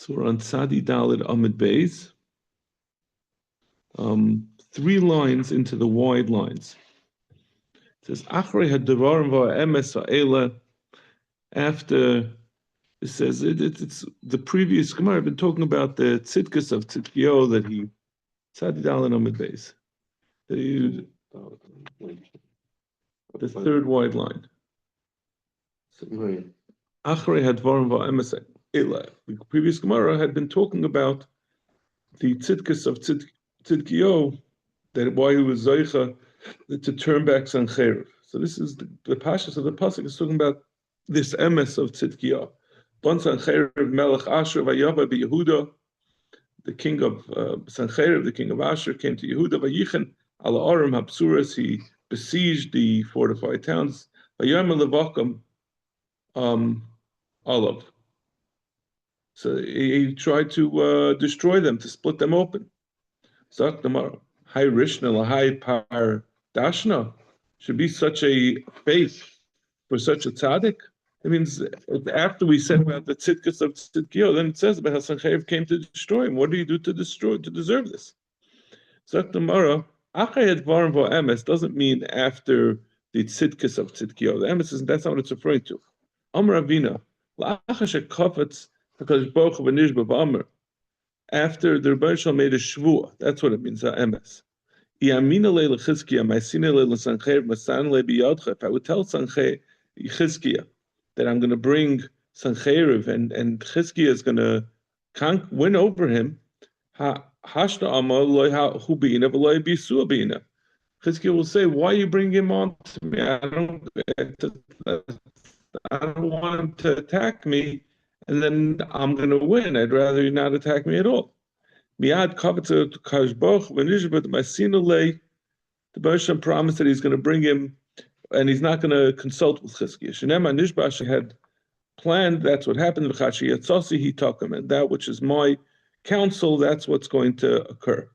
So we're on Tzadi Dalet Amid Beis. 3 lines into the wide lines. It says, Achrei hadavarim va'emes ha'ela. After, it says, it's the previous Gemara. I've been talking about the tzidkus of Tzidkiyo that he, Tzadi Dalet Amid Beis. The 3rd wide line. Achrei hadavarim va'emes ha'ela. The previous Gemara had been talking about the tzidkus of Tzidkiyo, that why he was Zoicha to turn back Sanhedrin. So this is the Pashas of the Pasuk is talking about this emes of Tzidkiyo. Bon Sanhedrin Melech Asher Vayava Yehuda, the king of Sanhedrin, the king of Asher, came to Yehuda. Vayichen Ala Aram Hapsuras, he besieged the fortified towns. Vayam Levakam Olav. So he tried to destroy them, to split them open. Zak Damar, High Rishna, Lahai Par Dashna, should be such a faith for such a tzaddik. It means after we said about the tzidkus of Tzidkiyo, then it says about how Sanhedrin came to destroy him. What do you do to deserve this? Zak Damar, Achayet Varim Vo Emes doesn't mean after the tzidkus of Tzidkiyo. The emes isn't, that's not what it's referring to. Amar Avina, La'achash Kafetz HaKadosh Baruch Hu V'nishba V'Amar. After the Rebbe Shalom made a shvuah, that's what it means. If I would tell Chizkiah that I'm going to bring Sanhedrin and Chizkiah is going to win over him, Chizkiah will say, "Why are you bringing him on to me? I don't want him to attack me, and then I'm going to win. I'd rather you not attack me at all." Miad Kavatza Kashboch Venishbat Masinale, the Bersham promised that he's going to bring him, and he's not going to consult with Chizkiah. Shenema Nishbash had planned, that's what happened. V'chashi Yatzasi, he took him, and that which is my counsel, that's what's going to occur.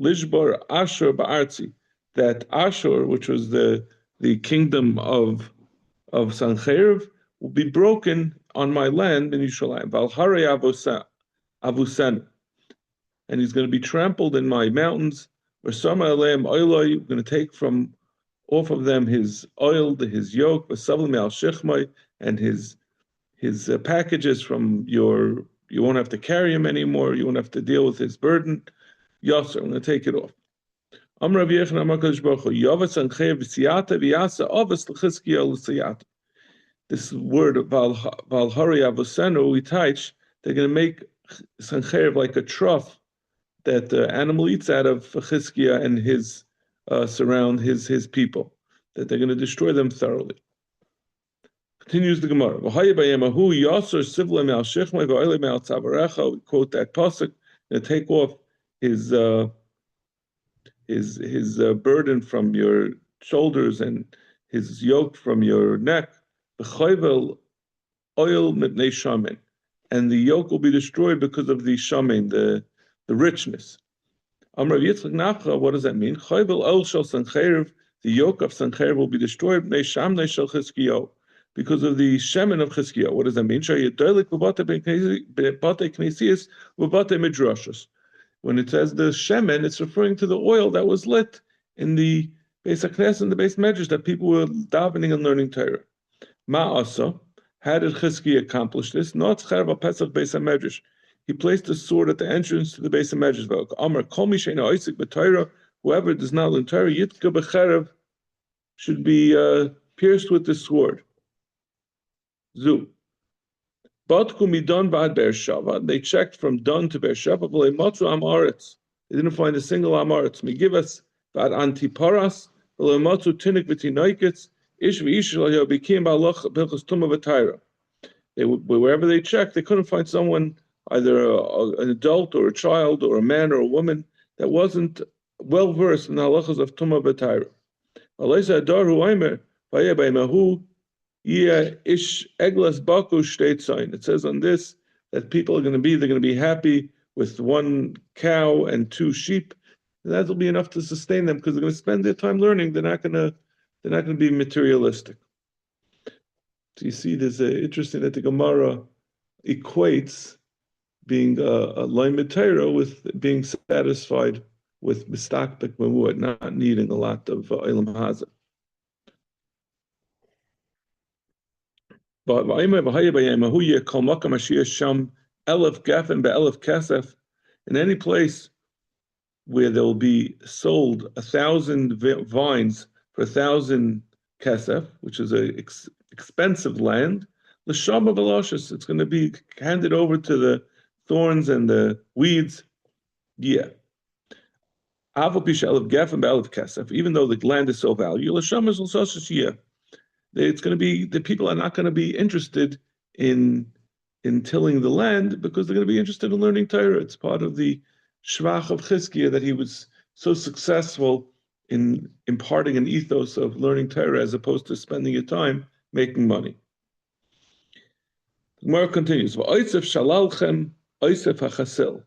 Lishbar Ashur Ba'arzi, that Ashur, which was the kingdom of Sanhedrin, will be broken on my land in Yerushalayim. Valhare Avusan, and he's going to be trampled in my mountains. We're going to take from off of them his oil, his yoke, and his packages from you won't have to carry him anymore. You won't have to deal with his burden. Yasser, I'm going to take it off. This word Valhari Avosenu, we teach, they're going to make Sanhedrin like a trough that the animal eats out of Chizkiah and his surround his people, that they're going to destroy them thoroughly. Continues the Gemara. We quote that pasuk, and take off his burden from your shoulders and his yoke from your neck. Oil mipnei shamen, and the yoke will be destroyed because of the shamen, the richness. Amar Yitzchak Nachra, what does that mean? The yoke of Sanhedrin will be destroyed because of the shemen of Chizkiah. What does that mean? When it says the shemen, it's referring to the oil that was lit in the Beis HaKnesset and the Beis Medrash that people were davening and learning Torah. Ma'asa, how did Chizkiah accomplish this? Not Cherva Pesach Beis HaMedrash. He placed a sword at the entrance to the Beis HaMedrash. Amar Kol Mi She'eino Osek B'Torah, whoever does not learn Torah, Yitka B'Cherev, should be pierced with the sword. Zu. Batku Midon Ba'ad Beersheva. They checked from Dan to Beersheva. V'lei Matzu Am Aretz. They didn't find a single Am Aretz. Megivas Ba'ad Antiparas. V'lei Matzu Tinik V'Tinoiketz. Ish v'ish shel Yobikim Ba'aloch Bilchus Tumah V'Torah. Wherever they checked, they couldn't find someone, either an adult or a child or a man or a woman, that wasn't well versed in the halachas of Tumah V'Torah. Alaysa Adar Hu Aimer Vayebaimahu Yeh Ish Eglas Baku Shteit Zayin. It says on this that people they're going to be happy with 1 cow and 2 sheep, and that will be enough to sustain them because they're going to spend their time learning. They're not going to be materialistic. So you see, there's interesting that the Gemara equates being a loimed Torah with being satisfied with mistakbek mewud, not needing a lot of ilam hazah. But in any place where there will be sold 1,000 vines for 1,000 kesef, which is a expensive land, l'shama v'loshus, it's going to be handed over to the thorns and the weeds. Yeah. Even though the land is so valuable, l'shama v'loshus, yeah. It's going to be, the people are not going to be interested in tilling the land because they're going to be interested in learning Torah. It's part of the shvach of Chizkiah that he was so successful in imparting an ethos of learning Torah as opposed to spending your time making money. The Gemara continues, "V'oisef shalalchem oisef hachasil."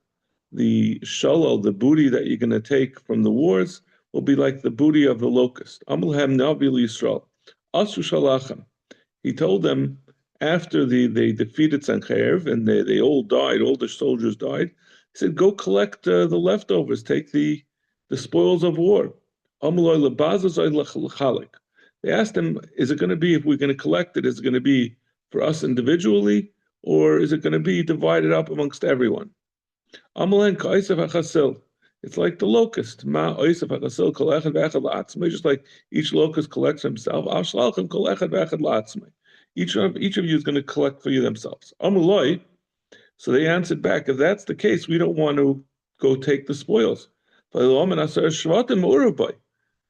The shalal, the booty that you're going to take from the wars, will be like the booty of the locust. Amulhem navi Yisrael. Asu shalachem. He told them after they defeated Sanhedrin and they all died, all the soldiers died. He said, "Go collect the leftovers, take the spoils of war." They asked him, "Is it going to be, if we're going to collect it, is it going to be for us individually, or is it going to be divided up amongst everyone?" It's like the locust. Just like each locust collects himself. Each of you is going to collect for you themselves. So they answered back, if that's the case, we don't want to go take the spoils.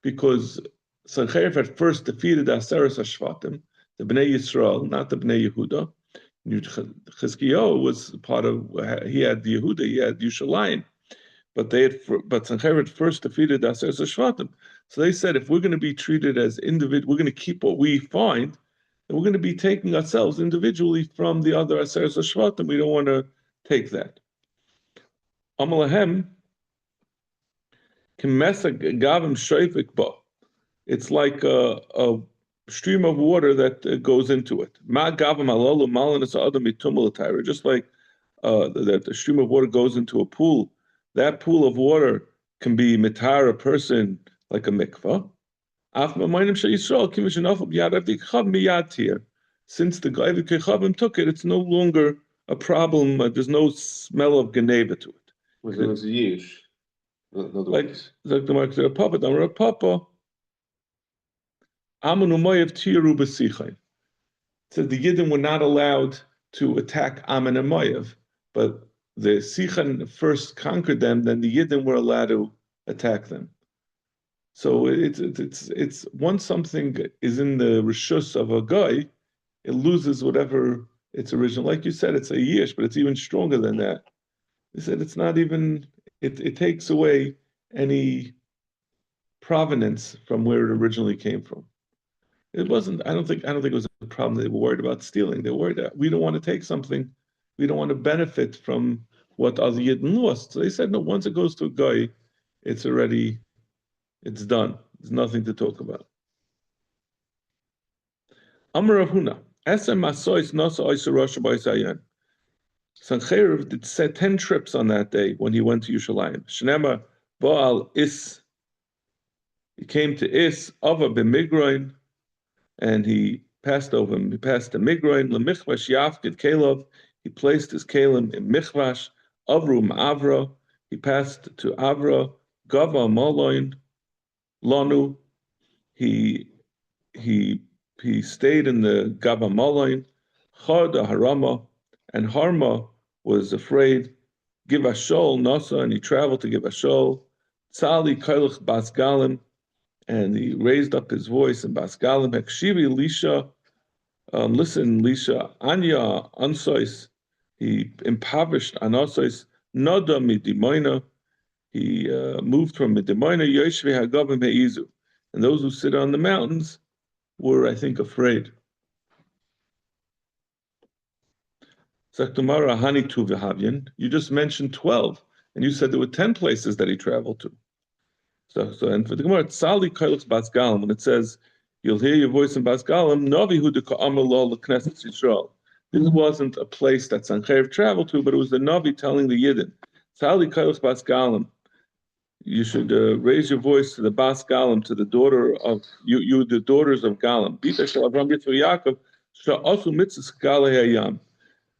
Because Sanhedrin had first defeated the Aseres HaShvatim, the Bnei Yisrael, not the Bnei Yehuda. Chizkiyahu was part of, he had Yehuda, he had Yushalayim, but Sanhedrin first defeated the Aseres HaShvatim. So they said, if we're going to be treated as individual, we're going to keep what we find, and we're going to be taking ourselves individually from the other Aseres HaShvatim. We don't want to take that. Amalahem kimesa gavim shoifik ba. It's like a stream of water that goes into it. Ma gavim alalu malanis adam mitumul atayra. Just like that the stream of water goes into a pool. That pool of water can be mitar a person like a mikvah. Since the Gaivi Kechavim took it, it's no longer a problem. There's no smell of Geneva to it. Was it Yish? Like the Mark of Papa, Damar Papa, Amanu Moyev Tiyaru B'Sichain. Said the Yidden were not allowed to attack Ammon and Moyev, but the Sichan first conquered them, then the Yidden were allowed to attack them. So it's once something is in the rishus of a guy, it loses whatever its original. Like you said, it's a yish, but it's even stronger than that. They said it's not even. It takes away any provenance from where it originally came from. It wasn't. I don't think it was a problem. They were worried about stealing. They were worried that we don't want to take something. We don't want to benefit from what other Yidden lost. So they said no. Once it goes to a guy, it's done. There's nothing to talk about. Amar Rav Huna, Esem Masois Nasa Oisa Rosh Baisayan. Sanhedrin did set 10 trips on that day when he went to Yerushalayim. Shnema Baal Is. He came to Is, Ava b'Migroin, and he passed over him. He passed to Migroin, Lemichvash Yafkid Kalov. He placed his kalim in Michvash, Avru Ma'avra. He passed to Avra, Gava Maloin. Lanu, he stayed in the Gaba Malain, Chad Harama, and Harma was afraid. Givashol Nasa, and he traveled to Givashol. Tzali Kailach Basgalim, and he raised up his voice in Basgalim. Hekshivi Lisha, listen, Lisha, Anya Ansois, he impoverished Anasois, Nada Midimoina. He moved from Midimayna, Yoshvi Hagavim Heizu. And those who sit on the mountains were, I think, afraid. Zaktumara Hani Tuvahavyan, you just mentioned 12, and you said there were 10 places that he traveled to. So and for the Gemara, Tzali Kailus Basgalim, when it says, you'll hear your voice in Basgalim, Navi Hudika Amallah Knesset Yisrael. This wasn't a place that Sanchev traveled to, but it was the Navi telling the Yidden, Sali Kailos Bas Galim, you should raise your voice to the Bas Galim, to the daughter of you the daughters of Galim. Bita Shel Avram Yitzchak Yaakov, Sha'asu Mitzvahs Galei Hayam.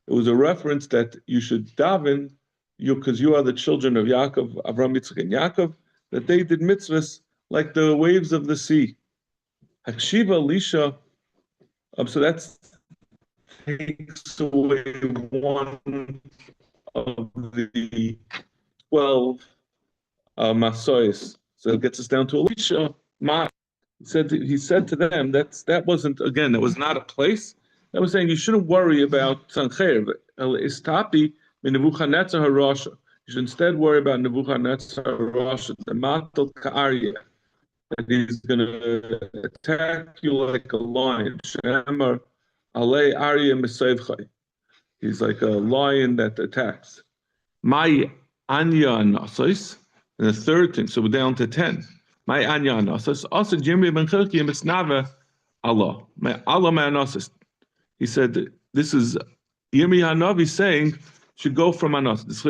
It was a reference that you should daven, because you are the children of Yaakov, Avram, Yitzchak, and Yaakov, that they did mitzvahs like the waves of the sea. Hakshiva Elisha, so that takes away one of the 12 Masois. So it gets us down to Elisha. He said to them that wasn't, again, that was not a place. That was saying you shouldn't worry about Sanchev. Istapi min Nebuchadnezzar Harasha. You should instead worry about Nebuchadnezzar Harasha, the Matal Ka'arya, that he's going to attack you like a lion. Shemar Alei Arya Mesevchai. He's like a lion that attacks. My Anya Nasais. And the third thing, so we're down to 10. My Anya Nasais. Also, Jimmy Ben Chilkim, it's Nava Allah. My Allah Manasis. He said, this is Yirmiyah Hanavi saying, should go from Anas. This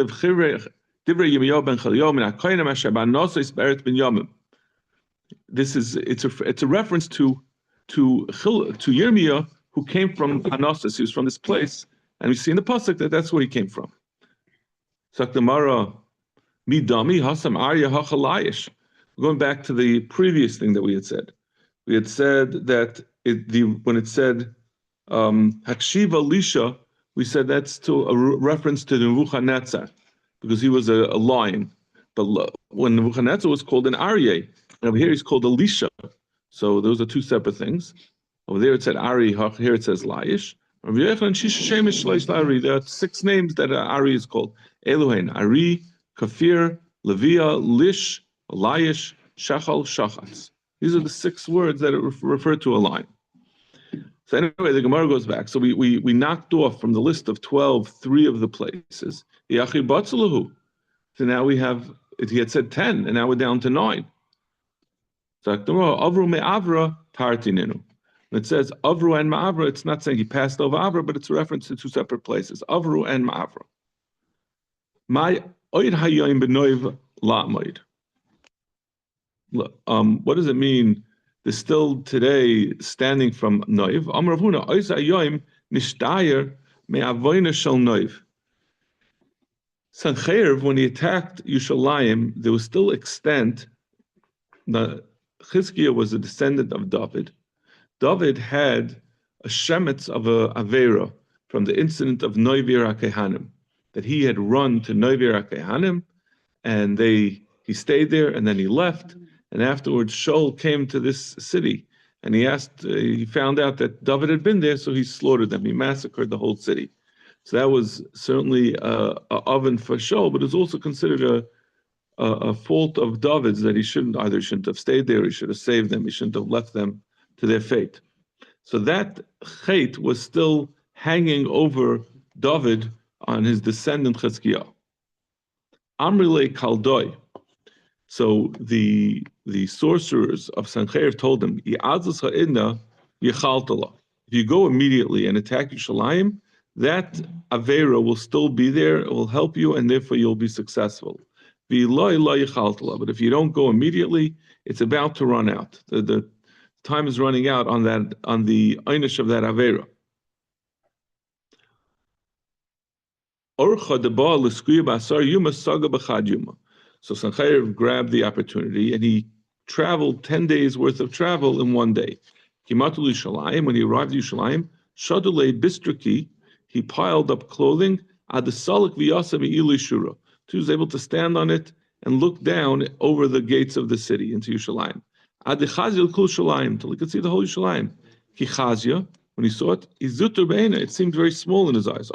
is it's a reference to Yirmiyah, who came from Anasis. He was from this place, and we see in the pasuk that's where he came from. Saktamara Midami Hasam Arya Hachalayish. Going back to the previous thing that we had said that when it said Hakshiva Elisha, we said that's to a reference to Nebuchadnezzar, because he was a lion. But when Nebuchadnezzar was called an Aryeh, and over here he's called Elisha. So those are two separate things. Over there it said Ari, here it says Laish. There are 6 names that Ari is called. Elohein, Ari, Kafir, Levia, Lish, Laish, Shachal, Shachatz. These are the 6 words that refer to a lion. So anyway, the Gemara goes back. So we knocked off from the list of 12, 3 of the places. So now we have, he had said 10, and now we're down to 9. So Avru me'avra tartininu. When it says Avru and Ma'avra, it's not saying he passed over Avra, but it's a reference to 2 separate places, Avru and Ma'avra. My oid hayoim benoiv la'moid. What does it mean? There's still today standing from Noiv. Amar Rav Huna, ois hayoim nishtayer me'avoina shel Noiv. Sancheir, when he attacked Yushalayim, there was still extent. The Chizkiah was a descendant of David. David had a shemetz of a avera from the incident of Noivir HaKehanim, that he had run to Noivir HaKehanim, and he stayed there, and then he left, and afterwards Shaul came to this city, and he found out that David had been there, so he slaughtered them. He massacred the whole city. So that was certainly a oven for Shaul, but it's also considered a fault of David's, that he shouldn't have stayed there, he should have saved them, he shouldn't have left them to their fate. So that chait was still hanging over David on his descendant Chizkiah. Amrile Kaldoi. So the sorcerers of Sancheir told him, if you go immediately and attack Yerushalayim, that Avera will still be there, it will help you, and therefore you'll be successful. But if you don't go immediately, it's about to run out. The time is running out on the einish of that Avera. So Sancheir grabbed the opportunity and he traveled 10 days worth of travel in one day. When he arrived at Yerushalayim, Shadulei Bistriki, he piled up clothing. He was able to stand on it and look down over the gates of the city into Yerushalayim. Until he could see the whole Yerushalayim. When he saw it, it seemed very small in his eyes.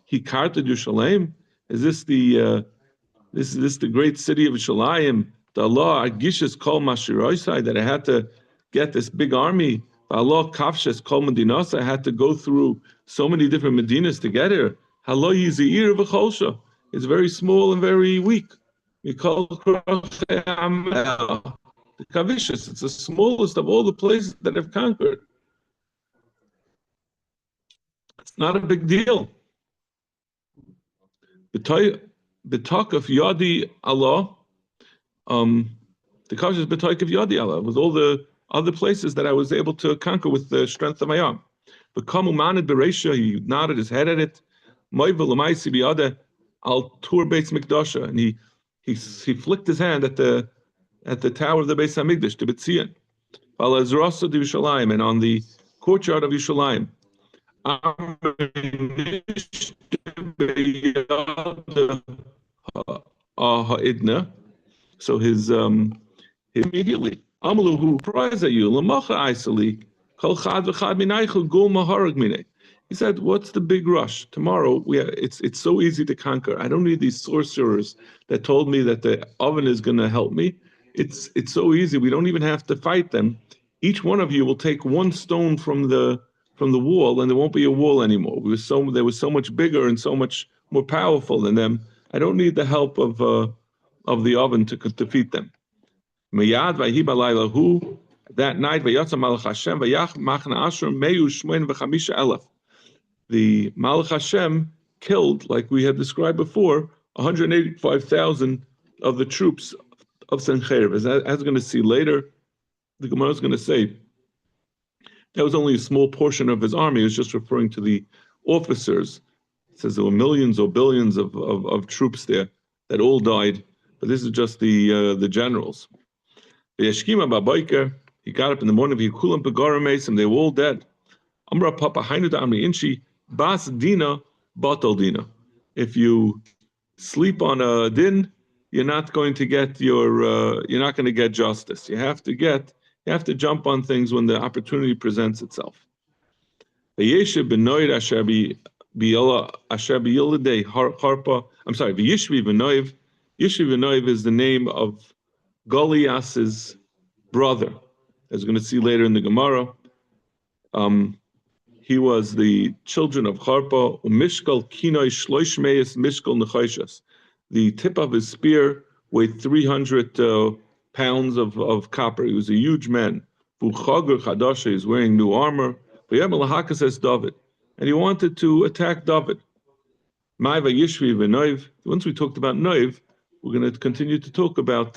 He carted Yerushalayim. Is this the great city of Yerushalayim? The Allah Agishas Kol Mashiroisai, that I had to get this big army. Allah Kafshes Kol Medinasa, I had to go through so many different Medinas to get here. Halo Yizir V'Cholsha. It's very small and very weak. We call the Kavishas. It's the smallest of all the places that have conquered. It's not a big deal. The talk of Yadi Allah, the Kash is b'toik of Yadi Allah, with all the other places that I was able to conquer with the strength of my arm. But Kamu Manid Beresha, he nodded his head at it. Moivel Lamaisi Biada Al Tur Beis Mikdasha, and he flicked his hand at the tower of the Beis Hamikdash to Betzion. Al Azrasa de Yerushalayim, and on the courtyard of Yerushalayim. So his immediately Amalu cries at you, Lamacha Isali, Kol Chad V'Chad Minaychu Gul Maharag Mine. He said, "What's the big rush? Tomorrow it's so easy to conquer. I don't need these sorcerers that told me that the oven is going to help me. It's so easy. We don't even have to fight them. Each one of you will take one stone from the wall, and there won't be a wall anymore. They were so much bigger and so much more powerful than them. I don't need the help of the oven to defeat them." Miyad vayhi balaylahu, that night vayatza Malach Hashem vayach machna Asher meyu shmoin v'chamisha elef. The Malach Hashem killed, like we had described before, 185,000 of the troops of Sanhedrin. As we're going to see later, the Gemara is going to say that was only a small portion of his army. It was just referring to the officers. It says there were millions or billions of troops there that all died, but this is just the generals. He got up in the morning, they were all dead. Amra Papa Hainu da Amri Inchi, Bas Dina, Batal Dina. If you sleep on a din, you're not going to get you're not going to get justice. You have to jump on things when the opportunity presents itself. I'm sorry, V'yishvi V'noiv. Yishvi V'noiv is the name of Goliath's brother, as we're going to see later in the Gemara. He was the children of Harpa. Mishkal kinoi shloish meis mishkal nechoshas. The tip of his spear weighed 300 pounds of copper. He was a huge man. V'chager chadasha, he's wearing new armor. V'yem lahakas es David, and he wanted to attack David. Mai vayishvi v'noiv. Once we talked about Noiv, we're going to continue to talk about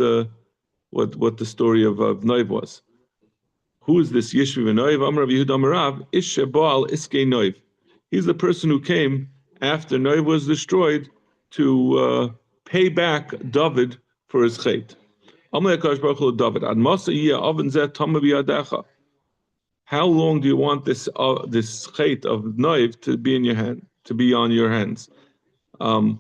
what the story of Noiv was. Who is this Yishvi v'Noiv? Amar Rav Yehuda Amarav, Ish Baal Iskei Noiv. He's the person who came after Noiv was destroyed to pay back David for his chait. Amar Yakash Baruch Hu David, Ad Masa Yeh Oven Zeh Tama B'Yadecha. How long do you want this chait of Noiv to be in your hand, to be on your hands? Al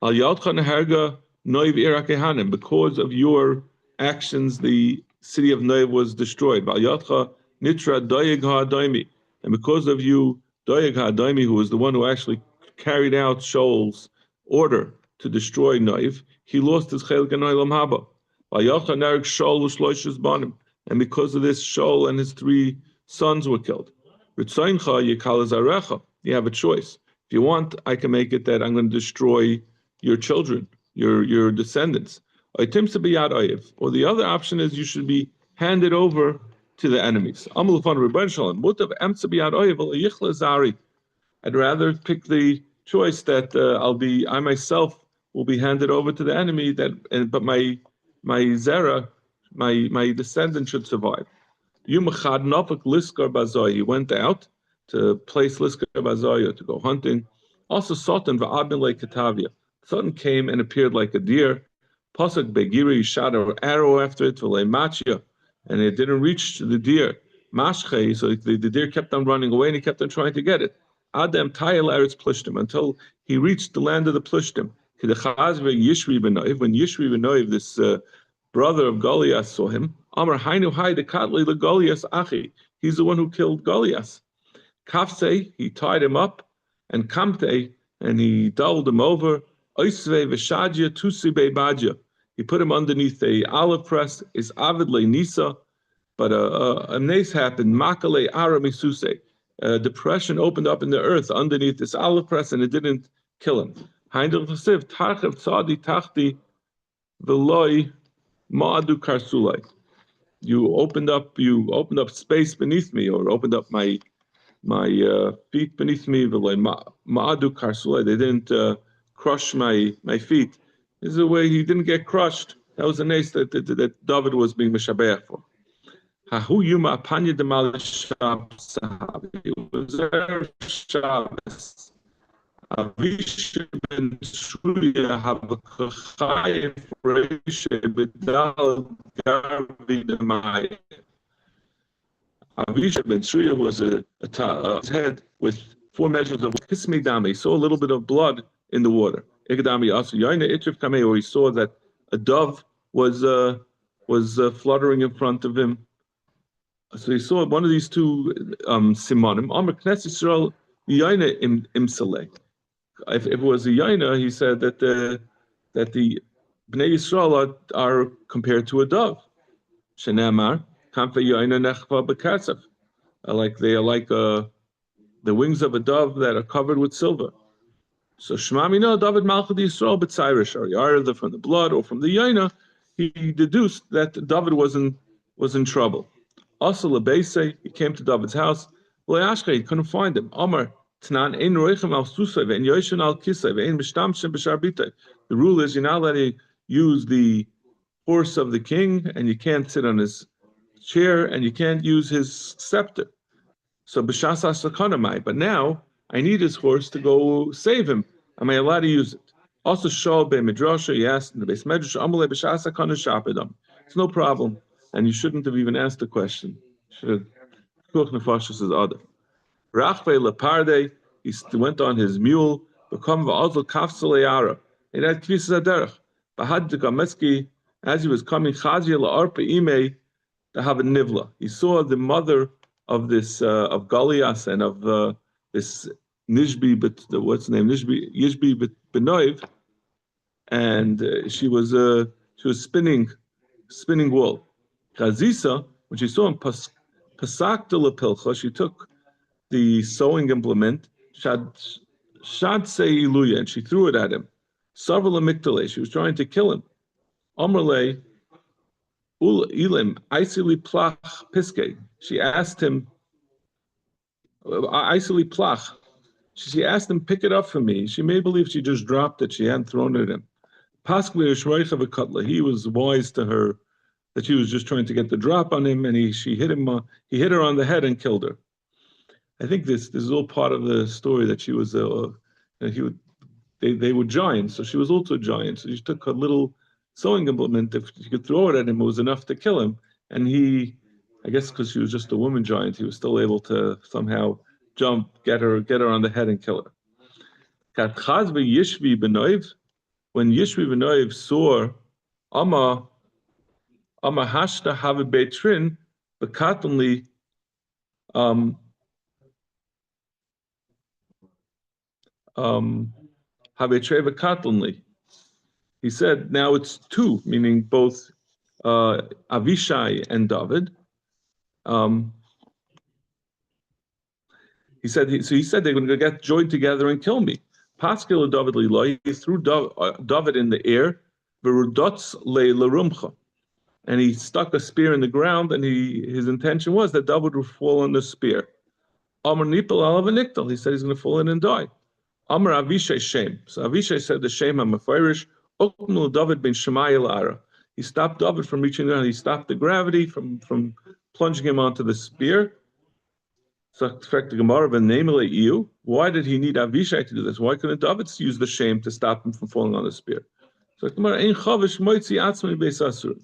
Yadcha Neherga Noiv Ira Kehanim, because of your actions, the city of Noiv was destroyed. V'ayatcha nitra doyeg ha'adaimi, and because of you, doyeg ha'adaimi, who was the one who actually carried out Shaul's order to destroy Noiv, he lost his chelik in Olam Haba. V'ayatcha narek Shaul u'shloishes banim, and because of this, Shaul and his 3 sons were killed. Ritzayncha yekal zarecha. You have a choice. If you want, I can make it that I'm going to destroy your children, your descendants. Or the other option is you should be handed over to the enemies. I'd rather pick the choice that I myself will be handed over to the enemy, but my zera, my descendant should survive. He went out to place Liskar Bazaya to go hunting. Also Satan v'Abin like Katavia. Satan came and appeared like a deer. Pasuk Begiri shot an arrow after it, machia, and it didn't reach the deer. Mashche, so the deer kept on running away and he kept on trying to get it. Adam Tayel Eretz Plishtim, until he reached the land of the Plishtim. When Yishvi Benoiv, this brother of Goliath, saw him, Amar Hainu Hai the Katli the Goliath Achi. He's the one who killed Goliath. Kafse, he tied him up, and Kamte, and he doubled him over. Oisve v'shadja tusi be'badja. He put him underneath a olive press. Is avid le nisa, but a nace happened. Makale ara misuse. Depression opened up in the earth underneath this olive press, and it didn't kill him. Heindel chasiv tarchev tzadi tachti v'loi ma'adu karsulai. You opened up space beneath me, or opened up my my feet beneath me. Ma'adu karsule. They didn't crush my feet. This is a way he didn't get crushed. That was the nace that David was being mishabeach for. Hahu yuma apanya demal sahabi. It was Erev Shabbos. Avish ben Shruya habakachayim reishe bedal garvi demai. Avish ben Shruya was a head with 4 measures of kismi dami. He saw a little bit of blood in the water. Ikadami also yaina itrif kamei, or he saw that a dove was fluttering in front of him. So he saw one of these two simonim. Amar Knesset Yisrael yaina imsaleh. If it was a yaina, he said that the Bnei Yisrael are compared to a dove. Shenamar kamfe yaina nechva b'katzav. They are like the wings of a dove that are covered with silver. So Shmami no David Malchut Yisrael b'tzayrish, or either from the blood or from the yaina, he deduced that David was in trouble. Also lebeisei, he came to David's house. Le'ashcha, he couldn't find him. Amar Tnan ein roichem al susay ve'en yoshen al kisay ve'en mishtamshem b'sharbitay. The rule is you're not allowed to use the horse of the king, and you can't sit on his chair, and you can't use his scepter. So b'shas hasakanamai. But now I need his horse to go save him. Am I allowed to use it? Also Shaul ben Midrasha, he asked in the base medrash, Amalei b'shas hakana shapidam. It's no problem, and you shouldn't have even asked the question. Should have koch nefashos is other. Rachve leparde, he went on his mule. Become va'azal kafsel yara. It had kvisas aderech. Bahad dekameski, as he was coming, chazia la'arpe ime to have a nivla. He saw the mother of this of Goliath and of this Nishbi, but what's the name? Yishbi Benoiv, and she was spinning wool. Chazisa, when she saw him pasakta lepilcha, she took the sewing implement, shad seiluya, and she threw it at him. Savar lemikdale, she was trying to kill him. Amrle ul ilim aisili plach piske. She asked him, aisili plach. She asked him, pick it up for me. She may believe she just dropped it. She hadn't thrown it at him. He was wise to her that she was just trying to get the drop on him, and he hit him. He hit her on the head and killed her. I think this is all part of the story that she was they were giants, so she was also a giant. So she took a little sewing implement. If she could throw it at him, it was enough to kill him. And he, I guess, because she was just a woman giant, he was still able to somehow jump, get her on the head and kill her. Yishvi Benoiv, when Yishvi Benoiv saw Ama Hashta have a Beitrin, Bekatanli, he said, now it's two, meaning both Avishai and David. He said they're going to get joined together and kill me. Paskil David Liloi, he threw David in the air, and he stuck a spear in the ground, and his intention was that David would fall on the spear. Amar Nipal Alav, he said he's going to fall in and die. Amar Avishai Shem. So Avishai said the Shem HaMefarish, Okmul David ben Shemayel Ara. He stopped David from reaching down. He stopped the gravity from plunging him onto the spear. So the Gemara ben Neimele Iu. Why did he need Avishai to do this? Why couldn't David use the Shem to stop him from falling on the spear? So the Gemara Ein Chavish Moitzi Atzmei Beis Asur.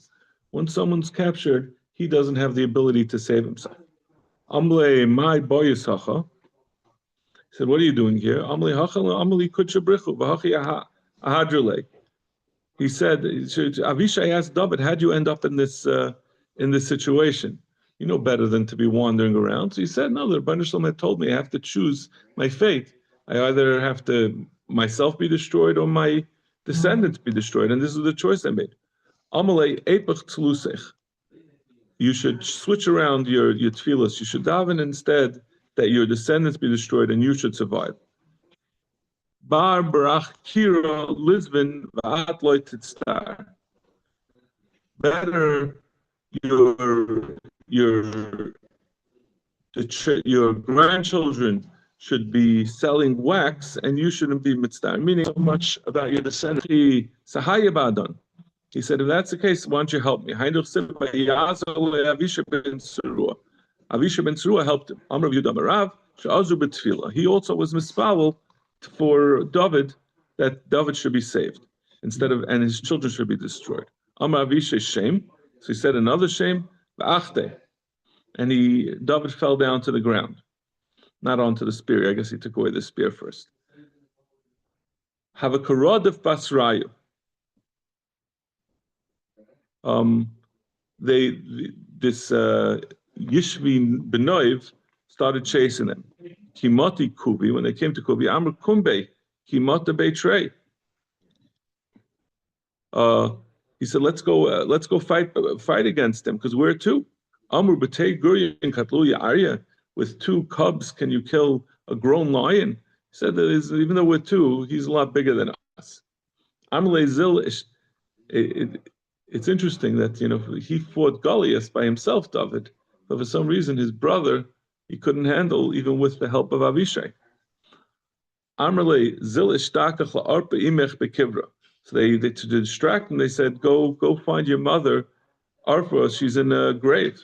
When someone's captured, he doesn't have the ability to save himself. Amle my boyus hacha. He said, what are you doing here? He said, Avishai asked David, how'd you end up in this situation? You know better than to be wandering around. So he said, no, the Rebbeinu Shalom had told me I have to choose my fate. I either have to myself be destroyed or my descendants be destroyed. And this is the choice I made. You should switch around your tefillas. You should daven instead that your descendants be destroyed and you should survive. Bar barach kira Lisbon va'at loy titzar. Better your your grandchildren should be selling wax, and you shouldn't be mitzvah, meaning so much about your descendants. He said, if that's the case, why don't you help me? Avisha ben Surua helped him. Amr Yudam Rav, Sha'azu b'tfila. He also was mispawel for David, that David should be saved and his children should be destroyed. Amr Avisha shame. So he said another shame, v'achte. And David fell down to the ground, not onto the spear. I guess he took away the spear first. Have a karod of Basrayu. This Yishvi Benoiv started chasing them. Kimoti Kubi, when they came to Kubi, Amr Kumbe, Kimota Beitrei. He said, let's go fight against them, because we're two. Amr B'tei Guryan Katluya Arya, with two cubs, can you kill a grown lion? He said that even though we're two, he's a lot bigger than us. Amr Zil, it's interesting that he fought Goliath by himself, David, but for some reason his brother he couldn't handle, even with the help of Avishai. Amrle Zil Ishtakach la'arpa imech bekivra. So they to distract him, they said, go find your mother, Arpa, she's in a grave.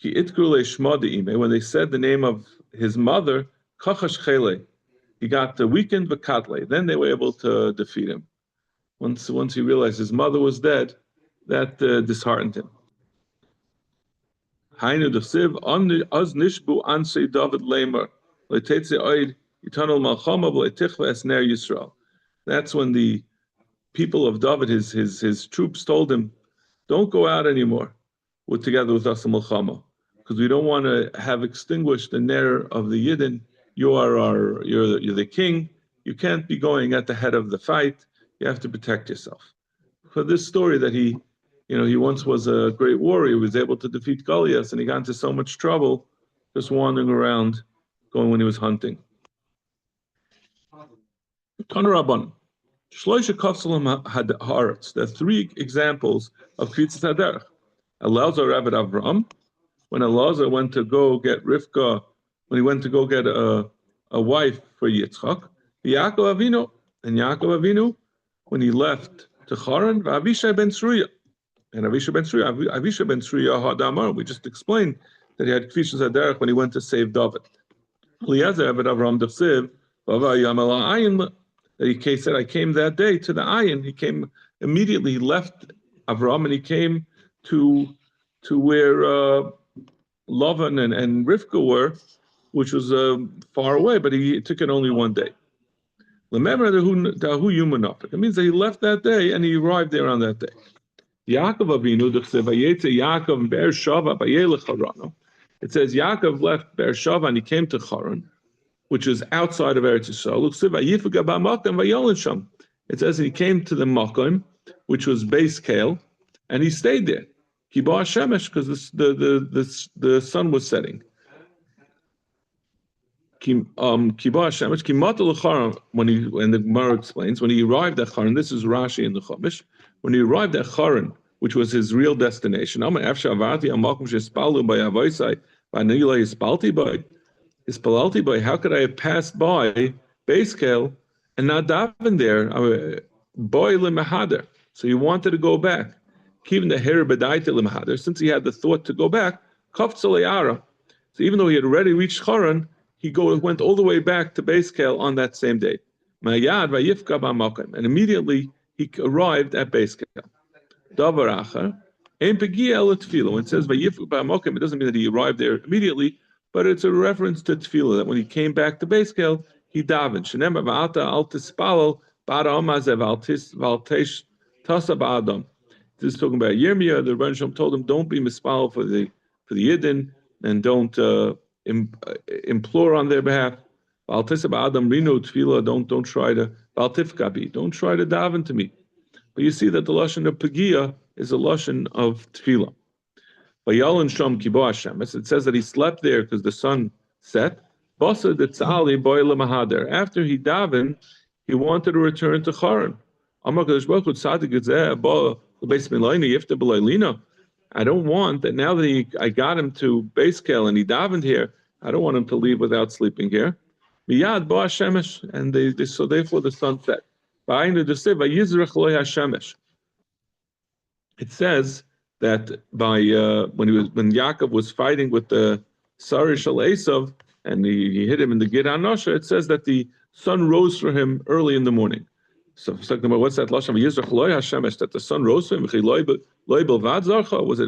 When they said the name of his mother, Kachash Chele, he got weakened v'katle. Then they were able to defeat him. Once he realized his mother was dead, that disheartened him. Hainu d'siv az nishbu ansei David lemer letetze oid eternal malchama v'letichva esner Yisrael. That's when the people of David, his troops, told him, "Don't go out anymore. We're together with us in Milchama, because we don't want to have extinguished the ner of the Yidden. You're the king. You can't be going at the head of the fight. You have to protect yourself." For this story that he once was a great warrior, was able to defeat Goliath, and he got into so much trouble just wandering around, going when he was hunting. Tanarabban. Shloisha Kafsalim had Haaretz. There are three examples of Kritzas Haderech. Elazar Rabbi Avram, when Elazar went to go get Rivka, when he went to go get a wife for Yitzchak, Yaakov Avinu, and Yaakov Avinu, when he left to Haran, Avishai ben Tzruya. And Avishai ben Tzruya Hadamar, we just explained that he had Kritzas Haderech when he went to save David. Eliezer Rabbi Avram Dafsiv, Vava Yamala Ayin, he said, I came that day to the Ayin. He came immediately, he left Avram, and he came to where Lavan and Rivka were, which was far away, but it took it only one day. Remember, it means that he left that day and he arrived there on that day. Yaakov Avinu, Yaakov Be'er-Shava, it says Yaakov left Be'er-Shava and he came to Haran, which is outside of Eretz Yisrael. It says he came to the Makom, which was base Kale, and he stayed there. Kiba Shemesh, because the sun was setting. Kiba Shemesh, Kimatul Charan, and the Gemara explains, when he arrived at Haran, this is Rashi in the Chumash, when he arrived at Haran, which was his real destination, how could I have passed by Beiskel and not daven there? Boy lemahadar. So he wanted to go back. Even the herbedaita lemahadar, since he had the thought to go back, kaftzaleara. So even though he had already reached Haran, he went all the way back to Beiskel on that same day. And immediately he arrived at Beiskel. Davar achar, ein pegia el tefillah. When it says vayifka b'amokim, it doesn't mean that he arrived there immediately, but it's a reference to tefillah, that when he came back to Beiskel, he davened. Shenemar v'alta al tispalel ba'ad ha'omazev v'altesh tasa ba'adam. This is talking about Yirmiyah. The Rebbe Shalom told him, don't be mispalel for the Yidden, and don't implore on their behalf. V'altesa ba'adam rino tefillah. Don't try to v'altifka bi. Don't try to daven to me. But you see that the lashon of pegia is a lashon of tefillah. It says that he slept there because the sun set. After he davened, he wanted to return to Haran. I don't want that now that I got him to base scale and he davened here. I don't want him to leave without sleeping here. Miyad ba shemesh, and so therefore the sun set. It says that by when Yaakov was fighting with the Sarish al Esav and he hit him in the Gid Anosha, it says that the sun rose for him early in the morning. So what's that lashon? Yizrach loy hashemesh, that the sun rose for him. Was it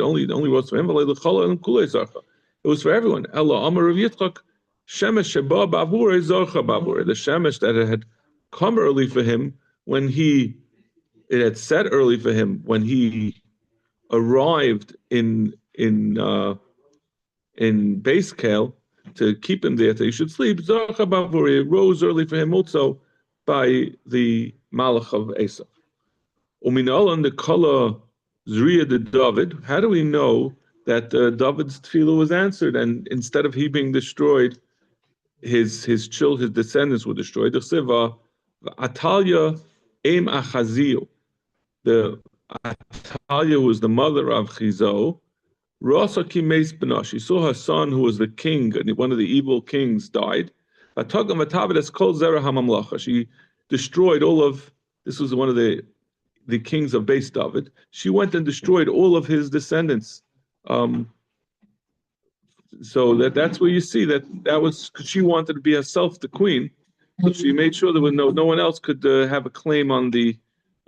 only rose for him? It was for everyone. Ella Amar of Yitzchak, shemesh sheba bavur zarcha bavur. The shemesh that it had come early for him when it had set early for him when he arrived in base scale to keep him there till he should sleep. Zarcha bavur, it rose early for him also by the Malach of Esav. Uminalan the Kala Zriya de David. How do we know that David's tefillah was answered, and instead of he being destroyed, his descendants were destroyed? The Siva Atalia Aim Achaziel. The Atalia was the mother of Chizo. Rasa Kimes Benash. She saw her son, who was the king, and one of the evil kings, died. She destroyed all of. This was one of the kings of Beis David. She went and destroyed all of his descendants. So that's where you see that was because she wanted to be herself the queen. So she made sure that no one else could have a claim on the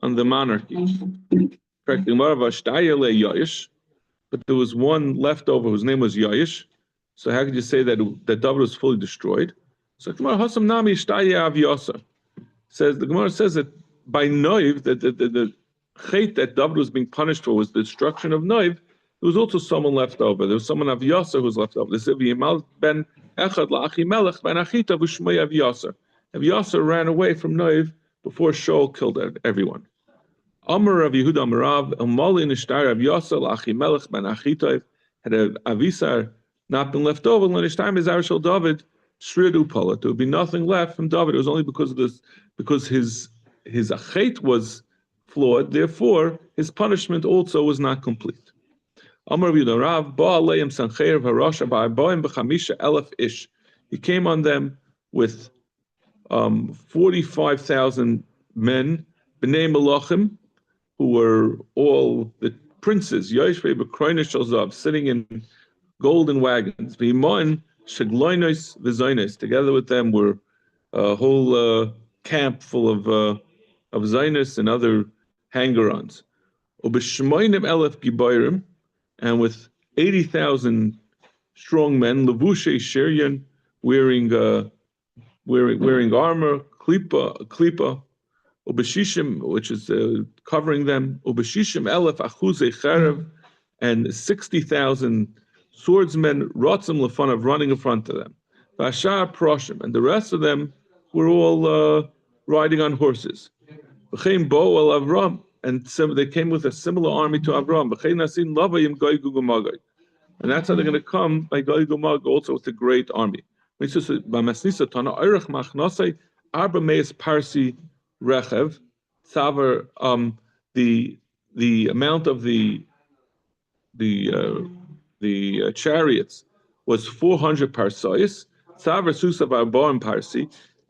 monarchy. Correct. But there was one left over whose name was Ya'ish. So how could you say that David was fully destroyed? So the Gemara says that by Noiv, that the chait that David was being punished for was the destruction of Noiv. There was also someone left over. There was someone of Yasser who was left over. They said, ben Echad la'achi melech ben achita v'shmei of Yasser. And Yasser ran away from Noiv before Shaul killed everyone. Amar of Yehuda Amarav, Amali Nishtar of Yasser la'achi melech ben achita. Had Avisar not been left over, Nishtar mizar shel David, shridu palat. There would be nothing left from David. It was only because of this, because his achet was flawed. Therefore, his punishment also was not complete. Amar Yehuda Rav, Ba'aleim Sancher v'Harasha ba'arbaim b'chamisha elef ish. He came on them with 45,000 men, b'nei malachim, who were all the princes, Yoshvei b'kroinish shalzav, sitting in golden wagons. V'imon shegloinos v'zainos. Together with them were a whole camp full of zainos and other hanger-ons. Ub'shmoinim elef gibayrim, and with 80,000 strong men, levushe shiryan, wearing armor, klipa, ubeshishim, which is covering them, ubeshishim elef achuzei cherev, and 60,000 swordsmen, rotzim lefanav, running in front of them. Vashar proshim, and the rest of them were all riding on horses. V'chein bo al Avram, and they came with a similar army to Avram. And that's how they're going to come by Gog Magog, also with a great army. The amount of the chariots was 400 parsais.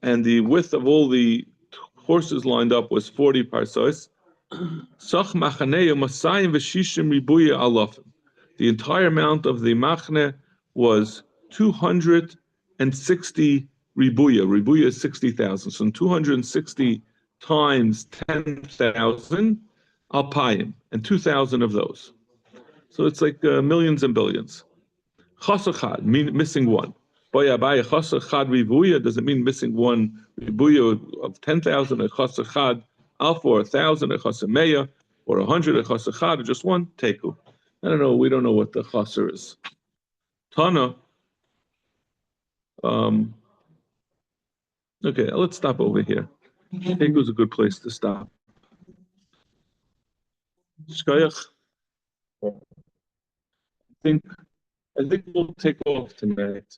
And the width of all the horses lined up was 40 parsais. The entire amount of the machne was 260 ribuya. Ribuya is 60,000. So 260 times 10,000 alpayim, and 2,000 of those. So it's like millions and billions. Chasachad, missing one. Boya chasachad ribuya, does it mean missing one ribuya of 10,000? A chasachad alpha, or 1,000, a chasameya, or 100, a chasachad, or just one? Teku. I don't know. We don't know what the chaser is. Tana. Okay, let's stop over here. Teku is a good place to stop. Shkoyach. I think we'll take off tonight.